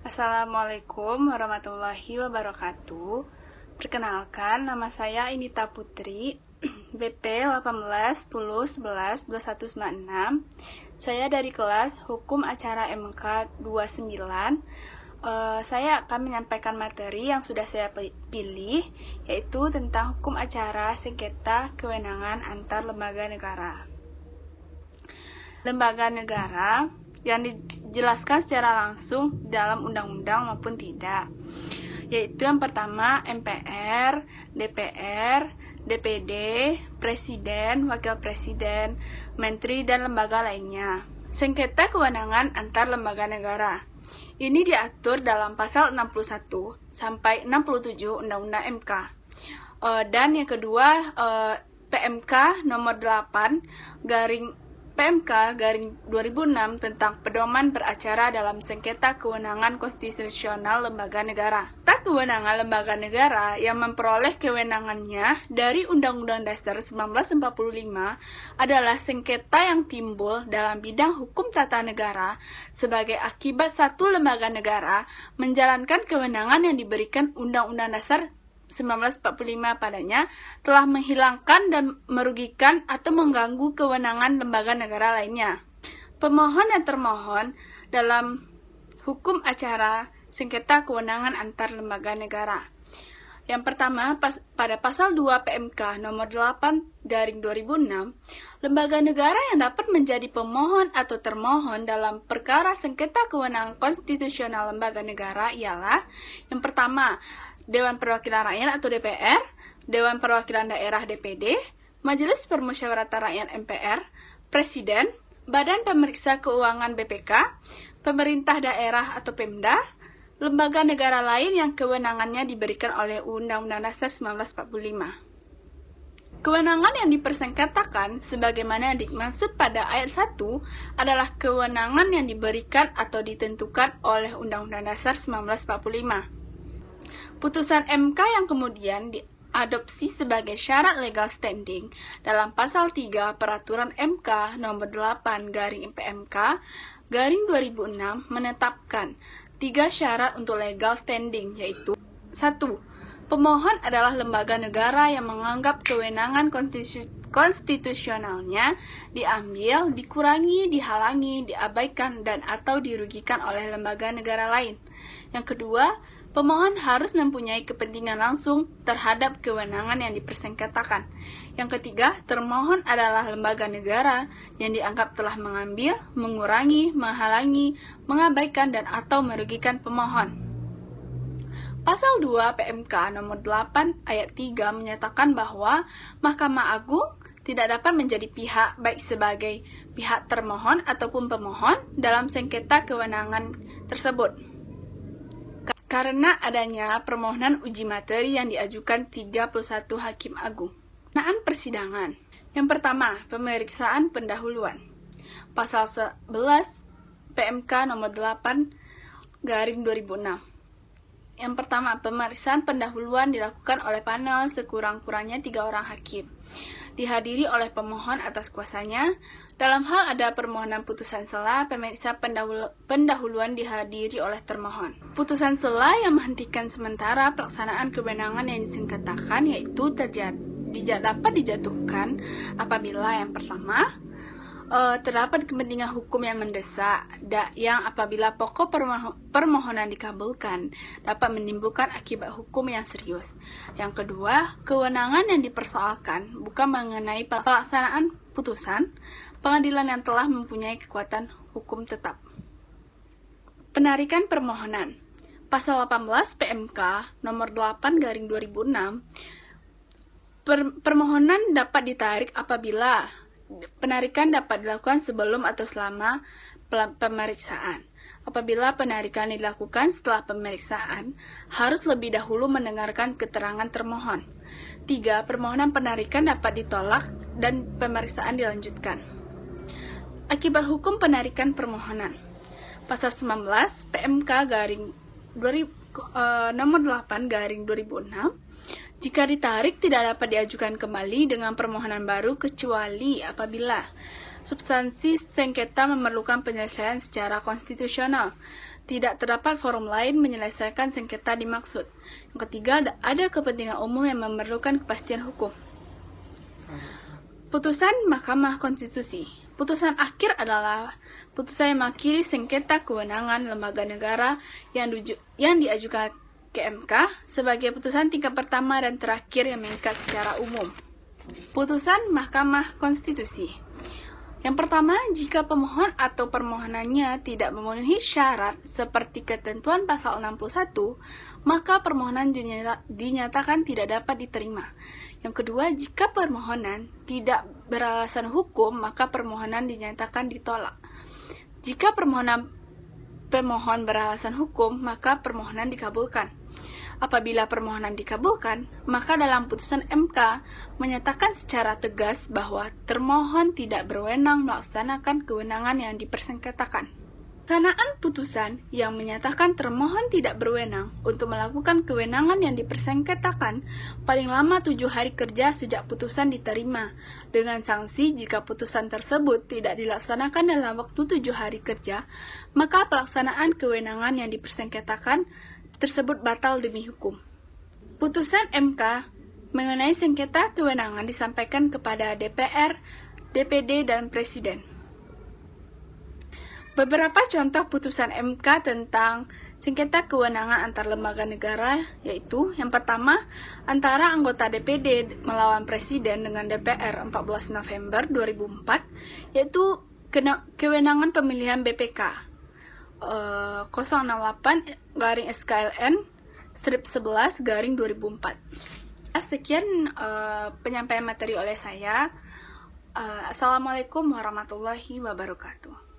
Assalamualaikum warahmatullahi wabarakatuh. Perkenalkan, nama saya Inita Putri, BP 18 10 11 2196. Saya dari kelas Hukum Acara MK 29. Saya akan menyampaikan materi yang sudah saya pilih, yaitu tentang hukum acara sengketa kewenangan antar lembaga negara. Lembaga negara yang dijelaskan secara langsung dalam undang-undang maupun tidak, yaitu yang pertama MPR, DPR, DPD, Presiden, Wakil Presiden, Menteri, dan lembaga lainnya. Sengketa kewenangan antar lembaga negara ini diatur dalam pasal 61 sampai 67 Undang-Undang MK. Dan yang kedua, PMK nomor 8 PMK 2006 tentang pedoman beracara dalam sengketa kewenangan konstitusional lembaga negara. Kewenangan lembaga negara yang memperoleh kewenangannya dari Undang-Undang Dasar 1945 adalah sengketa yang timbul dalam bidang hukum tata negara sebagai akibat satu lembaga negara menjalankan kewenangan yang diberikan Undang-Undang Dasar 1945 padanya telah menghilangkan dan merugikan atau mengganggu kewenangan lembaga negara lainnya. Pemohon dan termohon dalam hukum acara sengketa kewenangan antar lembaga negara. Yang pertama, pada pasal 2 PMK nomor 8/2006, lembaga negara yang dapat menjadi pemohon atau termohon dalam perkara sengketa kewenangan konstitusional lembaga negara ialah yang pertama, Dewan Perwakilan Rakyat atau DPR, Dewan Perwakilan Daerah DPD, Majelis Permusyawaratan Rakyat MPR, Presiden, Badan Pemeriksa Keuangan BPK, Pemerintah Daerah atau Pemda, lembaga negara lain yang kewenangannya diberikan oleh Undang-Undang Dasar 1945. Kewenangan yang dipersengketakan sebagaimana yang dimaksud pada ayat 1 adalah kewenangan yang diberikan atau ditentukan oleh Undang-Undang Dasar 1945. Putusan MK yang kemudian diadopsi sebagai syarat legal standing dalam pasal 3 Peraturan MK nomor 8/PMK/2006 menetapkan 3 syarat untuk legal standing, yaitu 1. Pemohon adalah lembaga negara yang menganggap kewenangan konstitusionalnya diambil, dikurangi, dihalangi, diabaikan, dan atau dirugikan oleh lembaga negara lain. Yang kedua, pemohon harus mempunyai kepentingan langsung terhadap kewenangan yang dipersengketakan. Yang ketiga, termohon adalah lembaga negara yang dianggap telah mengambil, mengurangi, menghalangi, mengabaikan, dan atau merugikan pemohon. Pasal 2 PMK nomor 8 ayat 3 menyatakan bahwa Mahkamah Agung tidak dapat menjadi pihak baik sebagai pihak termohon ataupun pemohon dalam sengketa kewenangan tersebut, karena adanya permohonan uji materi yang diajukan 31 Hakim Agung. Pelaksanaan persidangan. Yang pertama, pemeriksaan pendahuluan. Pasal 11 PMK nomor 8/2006. Yang pertama, pemeriksaan pendahuluan dilakukan oleh panel sekurang-kurangnya 3 orang hakim, dihadiri oleh pemohon atas kuasanya. Dalam hal ada permohonan putusan sela, pemeriksa pendahuluan dihadiri oleh termohon. Putusan sela yang menghentikan sementara pelaksanaan kewenangan yang disengketakan yaitu dapat dijatuhkan apabila yang pertama, terdapat kepentingan hukum yang mendesak, yang apabila pokok permohonan dikabulkan dapat menimbulkan akibat hukum yang serius. Yang kedua, kewenangan yang dipersoalkan bukan mengenai pelaksanaan putusan pengadilan yang telah mempunyai kekuatan hukum tetap. Penarikan permohonan. Pasal 18 PMK nomor 8/2006, permohonan dapat ditarik apabila penarikan dapat dilakukan sebelum atau selama pemeriksaan. Apabila penarikan dilakukan setelah pemeriksaan, harus lebih dahulu mendengarkan keterangan termohon. 3. Permohonan penarikan dapat ditolak dan pemeriksaan dilanjutkan. Akibat hukum penarikan permohonan. Pasal 19 PMK nomor 8/2006, jika ditarik tidak dapat diajukan kembali dengan permohonan baru kecuali apabila substansi sengketa memerlukan penyelesaian secara konstitusional. tidak terdapat forum lain menyelesaikan sengketa dimaksud. Yang ketiga, ada kepentingan umum yang memerlukan kepastian hukum. Putusan Mahkamah Konstitusi. Putusan akhir adalah putusan yang mengakhiri sengketa kewenangan lembaga negara yang diajukan ke MK sebagai putusan tingkat pertama dan terakhir yang mengikat secara umum. Putusan Mahkamah Konstitusi. Yang pertama, jika pemohon atau permohonannya tidak memenuhi syarat seperti ketentuan pasal 61, maka permohonan dinyatakan tidak dapat diterima. Yang kedua, jika permohonan tidak beralasan hukum, maka permohonan dinyatakan ditolak. Jika pemohon beralasan hukum, maka permohonan dikabulkan. Apabila permohonan dikabulkan, maka dalam putusan MK menyatakan secara tegas bahwa termohon tidak berwenang melaksanakan kewenangan yang dipersengketakan. Pelaksanaan putusan yang menyatakan termohon tidak berwenang untuk melakukan kewenangan yang dipersengketakan paling lama 7 hari kerja sejak putusan diterima, dengan sanksi jika putusan tersebut tidak dilaksanakan dalam waktu 7 hari kerja, maka pelaksanaan kewenangan yang dipersengketakan tersebut batal demi hukum. Putusan MK mengenai sengketa kewenangan disampaikan kepada DPR, DPD, dan Presiden. Beberapa contoh putusan MK tentang sengketa kewenangan antar lembaga negara yaitu yang pertama, antara anggota DPD melawan Presiden dengan DPR 14 November 2004, yaitu kewenangan pemilihan BPK 068-SKLN/11/2004. Sekian penyampaian materi oleh saya. Assalamualaikum warahmatullahi wabarakatuh.